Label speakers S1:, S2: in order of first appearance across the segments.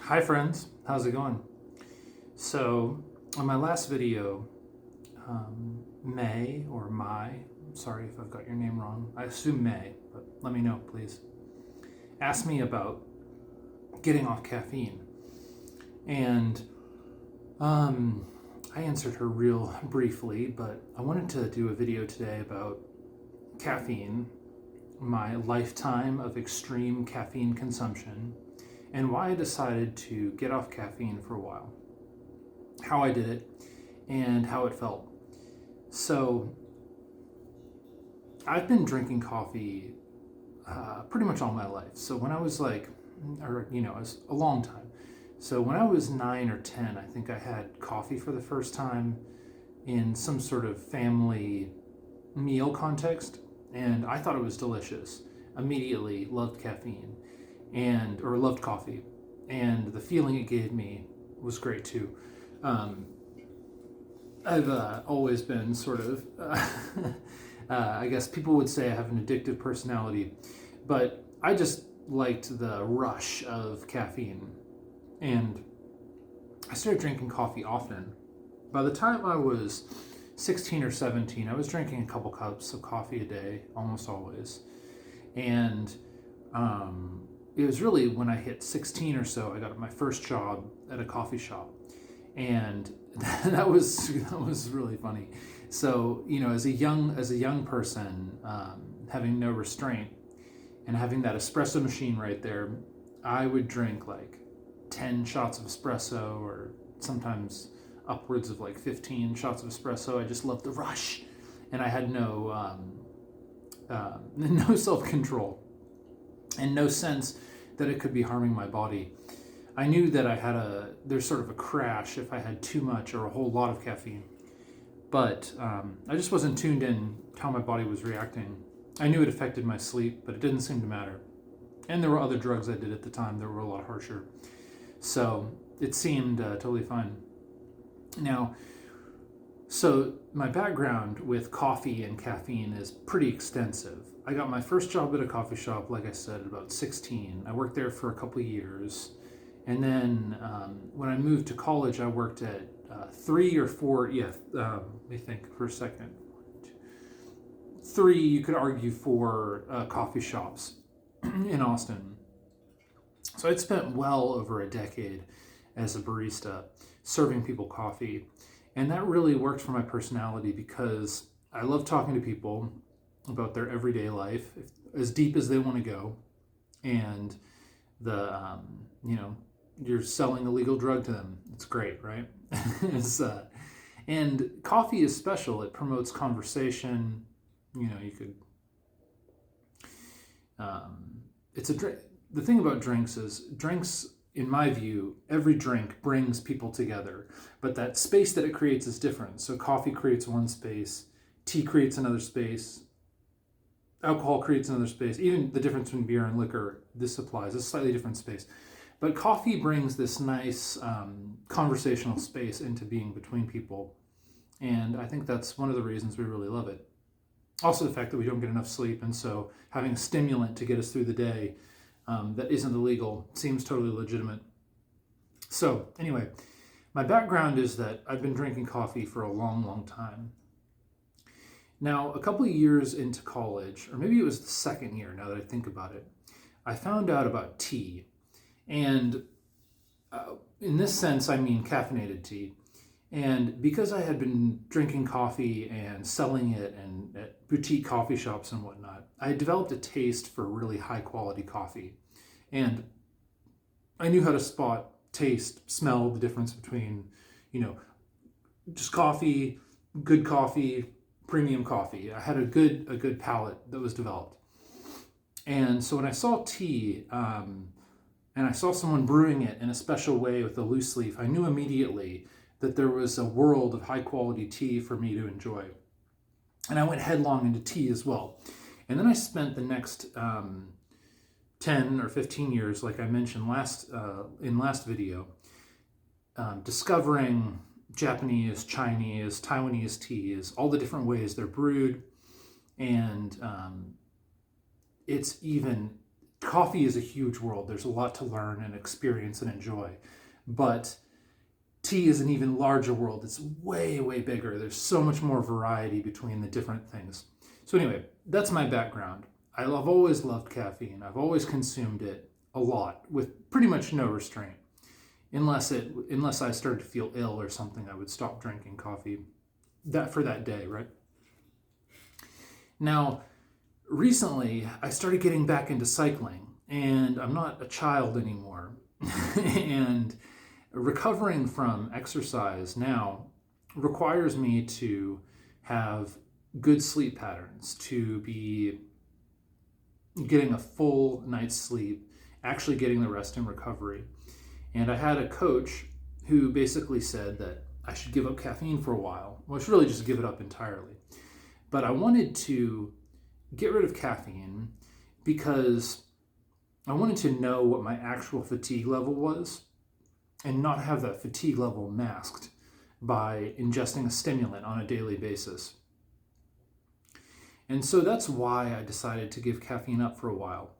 S1: Hi friends, how's it going? So, on my last video, May or Mai, sorry if I've got your name wrong, I assume May, but let me know please, asked me about getting off caffeine. And I answered her real briefly, but I wanted to do a video today about caffeine, my lifetime of extreme caffeine consumption, and why I decided to get off caffeine for a while, how I did it, and how it felt. So, I've been drinking coffee pretty much all my life. So when I was it was a long time. So when I was 9 or 10, I think I had coffee for the first time in some sort of family meal context, and I thought it was delicious. Immediately loved caffeine or loved coffee, and the feeling it gave me was great too. I've always been sort of, I guess people would say I have an addictive personality, but I just liked the rush of caffeine, and I started drinking coffee often. By the time I was 16 or 17, I was drinking a couple cups of coffee a day, almost always. And it was really when I hit 16 or so, I got my first job at a coffee shop. And that was really funny. So, as a young person, having no restraint and having that espresso machine right there, I would drink like 10 shots of espresso, or sometimes upwards of like 15 shots of espresso. I just loved the rush, and I had no no self-control and no sense that it could be harming my body. I knew that there's sort of a crash if I had too much or a whole lot of caffeine, but I just wasn't tuned in how my body was reacting. I knew it affected my sleep, but it didn't seem to matter. And there were other drugs I did at the time that were a lot harsher. So it seemed totally fine. Now, so my background with coffee and caffeine is pretty extensive. I got my first job at a coffee shop, like I said, at about 16. I worked there for a couple of years. And then when I moved to college, I worked at 3 or 4, let me think for a second. 3, you could argue, 4 coffee shops in Austin. So I'd spent well over a decade as a barista serving people coffee. And that really worked for my personality because I love talking to people about their everyday life, as deep as they want to go. And you're selling a legal drug to them. It's great, right? And coffee is special. It promotes conversation. You could. It's a drink. The thing about drinks is drinks, in my view, every drink brings people together, but that space that it creates is different. So coffee creates one space, tea creates another space, alcohol creates another space. Even the difference between beer and liquor, this applies. It's a slightly different space. But coffee brings this nice conversational space into being between people. And I think that's one of the reasons we really love it. Also the fact that we don't get enough sleep, and so having a stimulant to get us through the day that isn't illegal seems totally legitimate. So anyway, my background is that I've been drinking coffee for a long, long time. Now, a couple of years into college, or maybe it was the second year now that I think about it, I found out about tea. And in this sense, I mean caffeinated tea. And because I had been drinking coffee and selling it and at boutique coffee shops and whatnot, I had developed a taste for really high quality coffee. And I knew how to spot, taste, smell the difference between, just coffee, good coffee, premium coffee. I had a good palate that was developed. And so when I saw tea, and I saw someone brewing it in a special way with a loose leaf, I knew immediately that there was a world of high quality tea for me to enjoy. And I went headlong into tea as well. And then I spent the next 10 or 15 years, like I mentioned in last video, discovering Japanese, Chinese, Taiwanese teas, all the different ways they're brewed. And it's even coffee is a huge world. There's a lot to learn and experience and enjoy. But tea is an even larger world. It's way, way bigger. There's so much more variety between the different things. So anyway, that's my background. I've always loved caffeine. I've always consumed it a lot with pretty much no restraint. Unless I started to feel ill or something, I would stop drinking coffee for that day, right? Now, recently, I started getting back into cycling, and I'm not a child anymore. And recovering from exercise now requires me to have good sleep patterns, to be getting a full night's sleep, actually getting the rest and recovery. And I had a coach who basically said that I should give up caffeine for a while. Well, I should really just give it up entirely. But I wanted to get rid of caffeine because I wanted to know what my actual fatigue level was and not have that fatigue level masked by ingesting a stimulant on a daily basis. And so that's why I decided to give caffeine up for a while.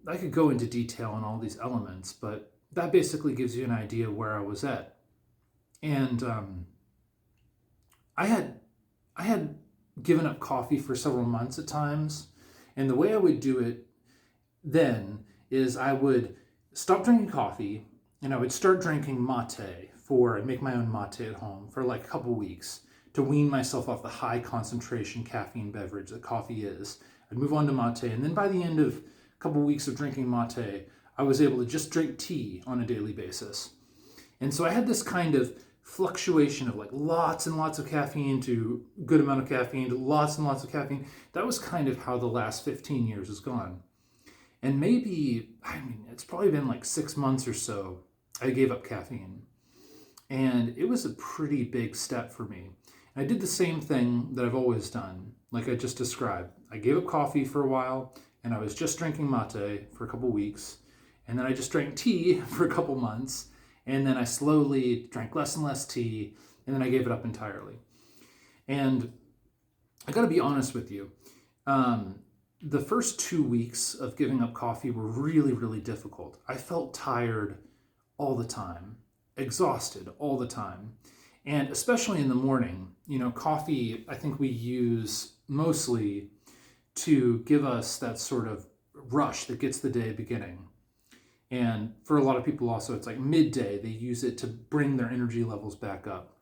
S1: I could go into detail on all these elements, but that basically gives you an idea where I was at. And I had given up coffee for several months at times, and the way I would do it then is I would stop drinking coffee and I would start drinking mate I'd make my own mate at home for like a couple weeks to wean myself off the high concentration caffeine beverage that coffee is. I'd move on to mate, and then by the end of a couple weeks of drinking mate, I was able to just drink tea on a daily basis. And so I had this kind of fluctuation of like lots and lots of caffeine to good amount of caffeine to lots and lots of caffeine. That was kind of how the last 15 years has gone. And it's probably been like 6 months or so I gave up caffeine. And it was a pretty big step for me. And I did the same thing that I've always done, like I just described. I gave up coffee for a while, and I was just drinking mate for a couple weeks. And then I just drank tea for a couple months. And then I slowly drank less and less tea, and then I gave it up entirely. And I gotta be honest with you. The first 2 weeks of giving up coffee were really, really difficult. I felt tired all the time, exhausted all the time. And especially in the morning, coffee, I think we use mostly to give us that sort of rush that gets the day beginning. And for a lot of people also, it's like midday, they use it to bring their energy levels back up.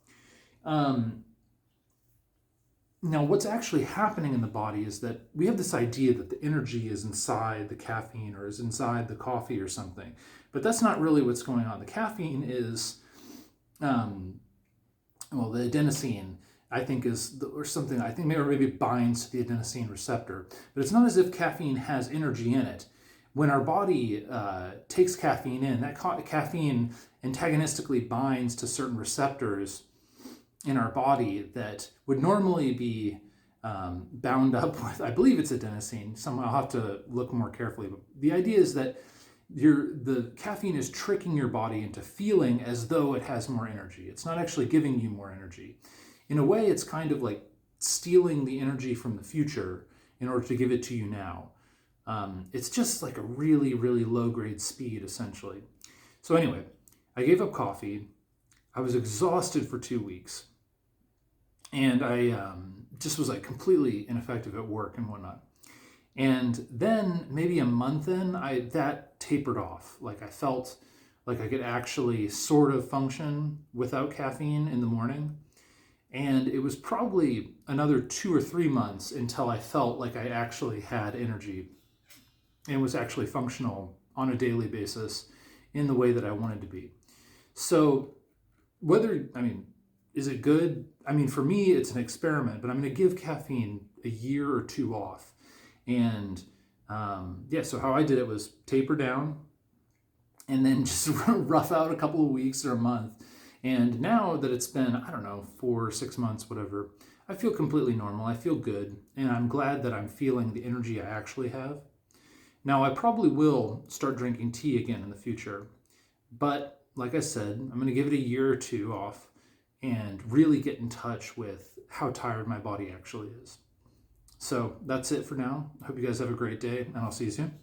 S1: Now, what's actually happening in the body is that we have this idea that the energy is inside the caffeine or is inside the coffee or something. But that's not really what's going on. The caffeine is, the adenosine, I think I think maybe binds to the adenosine receptor. But it's not as if caffeine has energy in it. When our body takes caffeine in, that caffeine antagonistically binds to certain receptors in our body that would normally be bound up with, I believe it's adenosine. I'll have to look more carefully. But the idea is that the caffeine is tricking your body into feeling as though it has more energy. It's not actually giving you more energy. In a way, it's kind of like stealing the energy from the future in order to give it to you now. It's just like a really, really low-grade speed, essentially. So anyway, I gave up coffee. I was exhausted for 2 weeks. And I just was like completely ineffective at work and whatnot. And then maybe a month in, that tapered off. Like I felt like I could actually sort of function without caffeine in the morning. And it was probably another 2 or 3 months until I felt like I actually had energy and was actually functional on a daily basis in the way that I wanted to be. So is it good? For me, it's an experiment, but I'm going to give caffeine a year or two off. And so how I did it was taper down and then just rough out a couple of weeks or a month. And now that it's been, 4 or 6 months, whatever, I feel completely normal. I feel good. And I'm glad that I'm feeling the energy I actually have. Now, I probably will start drinking tea again in the future. But like I said, I'm going to give it a year or two off and really get in touch with how tired my body actually is. So that's it for now. I hope you guys have a great day, and I'll see you soon.